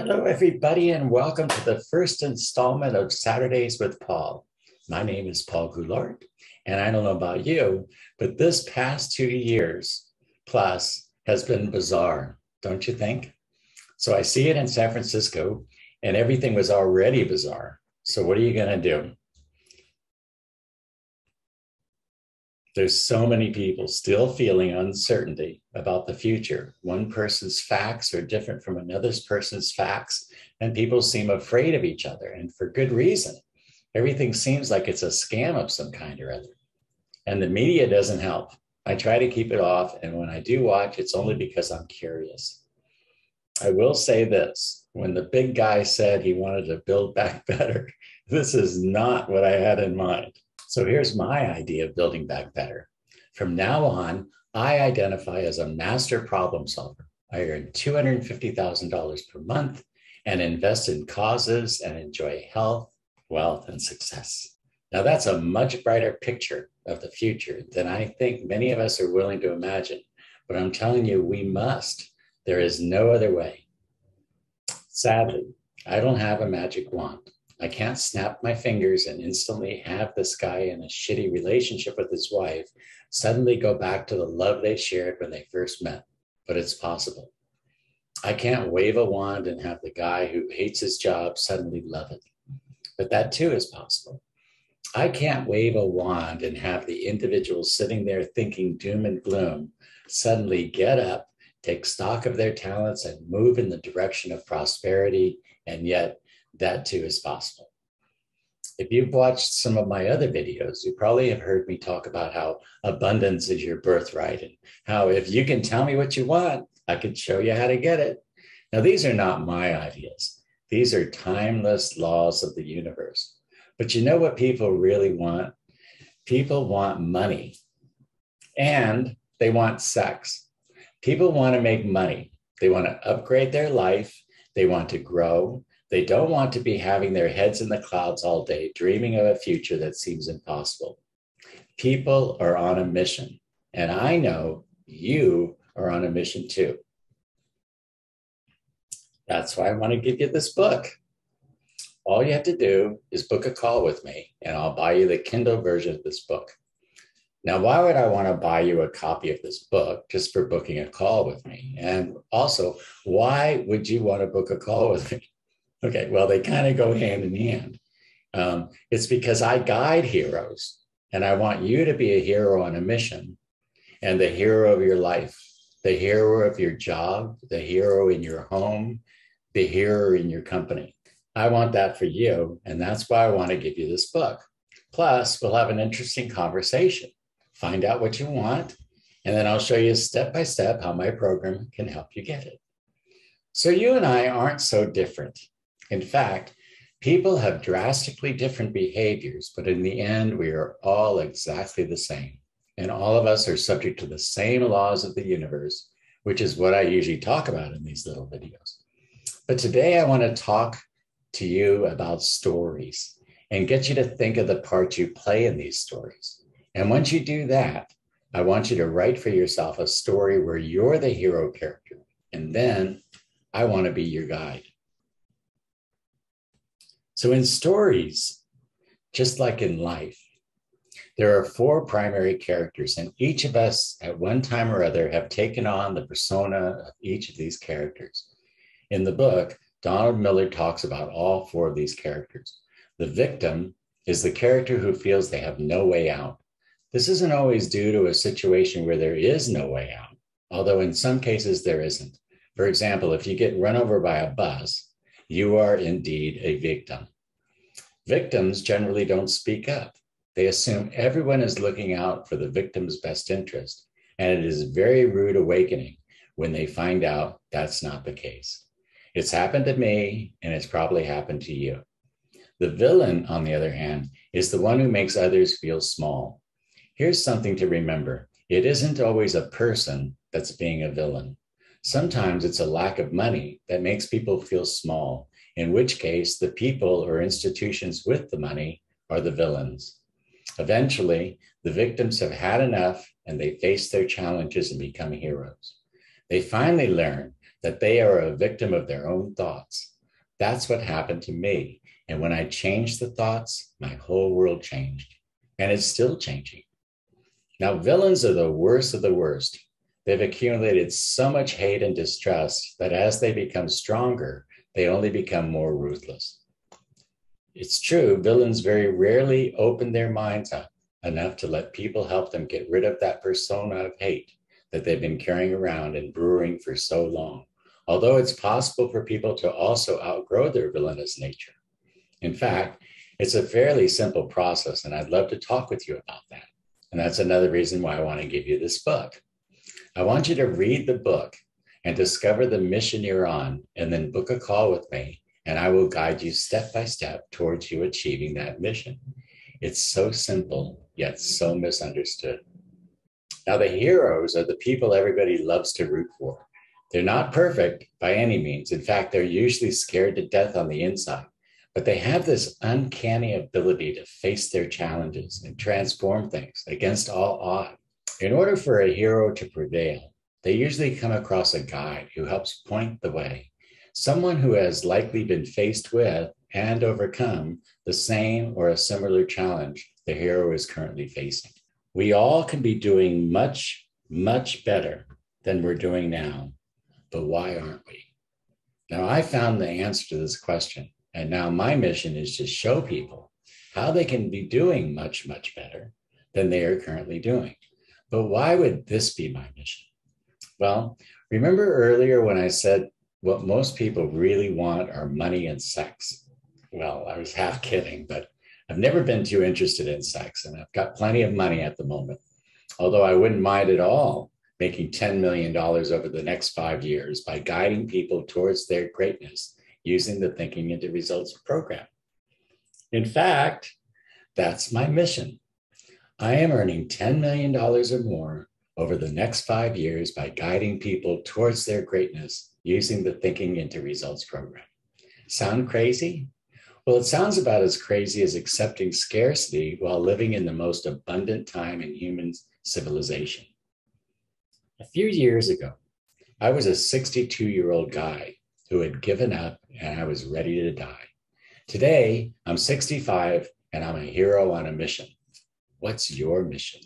Hello, everybody, and welcome to the first installment of Saturdays with Paul. My name is Paul Goulart, and I don't know about you, but this past 2 years plus has been bizarre, don't you think? So I see it in San Francisco, and everything was already bizarre. So what are you going to do? There's so many people still feeling uncertainty about the future. One person's facts are different from another person's facts, and people seem afraid of each other, and for good reason. Everything seems like it's a scam of some kind or other. And the media doesn't help. I try to keep it off, and when I do watch, it's only because I'm curious. I will say this, when the big guy said he wanted to build back better, this is not what I had in mind. So here's my idea of building back better. From now on, I identify as a master problem solver. I earn $250,000 per month and invest in causes and enjoy health, wealth, and success. Now that's a much brighter picture of the future than I think many of us are willing to imagine. But I'm telling you, we must. There is no other way. Sadly, I don't have a magic wand. I can't snap my fingers and instantly have this guy in a shitty relationship with his wife suddenly go back to the love they shared when they first met, but it's possible. I can't wave a wand and have the guy who hates his job suddenly love it, but that too is possible. I can't wave a wand and have the individual sitting there thinking doom and gloom suddenly get up, take stock of their talents, and move in the direction of prosperity, and yet that too is possible. If you've watched some of my other videos, you probably have heard me talk about how abundance is your birthright and how if you can tell me what you want, I can show you how to get it. Now, these are not my ideas. These are timeless laws of the universe. But you know what people really want? People want money and they want sex. People want to make money. They want to upgrade their life. They want to grow. They don't want to be having their heads in the clouds all day, dreaming of a future that seems impossible. People are on a mission, and I know you are on a mission too. That's why I want to give you this book. All you have to do is book a call with me, and I'll buy you the Kindle version of this book. Now, why would I want to buy you a copy of this book just for booking a call with me? And also, why would you want to book a call with me? Okay, well, they kind of go hand in hand. It's because I guide heroes, and I want you to be a hero on a mission and the hero of your life, the hero of your job, the hero in your home, the hero in your company. I want that for you, and that's why I want to give you this book. Plus, we'll have an interesting conversation. Find out what you want, and then I'll show you step by step how my program can help you get it. So you and I aren't so different. In fact, people have drastically different behaviors, but in the end, we are all exactly the same. And all of us are subject to the same laws of the universe, which is what I usually talk about in these little videos. But today I want to talk to you about stories and get you to think of the part you play in these stories. And once you do that, I want you to write for yourself a story where you're the hero character. And then I want to be your guide. So in stories, just like in life, there are 4 primary characters, and each of us at one time or other have taken on the persona of each of these characters. In the book, Donald Miller talks about all 4 of these characters. The victim is the character who feels they have no way out. This isn't always due to a situation where there is no way out, although in some cases there isn't. For example, if you get run over by a bus, you are indeed a victim. Victims generally don't speak up. They assume everyone is looking out for the victim's best interest, and it is a very rude awakening when they find out that's not the case. It's happened to me, and it's probably happened to you. The villain, on the other hand, is the one who makes others feel small. Here's something to remember. It isn't always a person that's being a villain. Sometimes it's a lack of money that makes people feel small, in which case the people or institutions with the money are the villains. Eventually, the victims have had enough and they face their challenges and become heroes. They finally learn that they are a victim of their own thoughts. That's what happened to me. And when I changed the thoughts, my whole world changed. And it's still changing. Now, villains are the worst of the worst. They've accumulated so much hate and distrust that as they become stronger, they only become more ruthless. It's true, villains very rarely open their minds up enough to let people help them get rid of that persona of hate that they've been carrying around and brewing for so long. Although it's possible for people to also outgrow their villainous nature. In fact, it's a fairly simple process, and I'd love to talk with you about that. And that's another reason why I want to give you this book. I want you to read the book and discover the mission you're on, and then book a call with me, and I will guide you step by step towards you achieving that mission. It's so simple, yet so misunderstood. Now, the heroes are the people everybody loves to root for. They're not perfect by any means. In fact, they're usually scared to death on the inside, but they have this uncanny ability to face their challenges and transform things against all odds. In order for a hero to prevail, they usually come across a guide who helps point the way, someone who has likely been faced with and overcome the same or a similar challenge the hero is currently facing. We all can be doing much, much better than we're doing now, but why aren't we? Now, I found the answer to this question, and now my mission is to show people how they can be doing much, much better than they are currently doing. But why would this be my mission? Well, remember earlier when I said what most people really want are money and sex? Well, I was half kidding, but I've never been too interested in sex, and I've got plenty of money at the moment, although I wouldn't mind at all making $10 million over the next 5 years by guiding people towards their greatness using the Thinking into Results program. In fact, that's my mission. I am earning $10 million or more over the next 5 years by guiding people towards their greatness using the Thinking into Results program. Sound crazy? Well, it sounds about as crazy as accepting scarcity while living in the most abundant time in human civilization. A few years ago, I was a 62-year-old guy who had given up and I was ready to die. Today, I'm 65 and I'm a hero on a mission. What's your mission?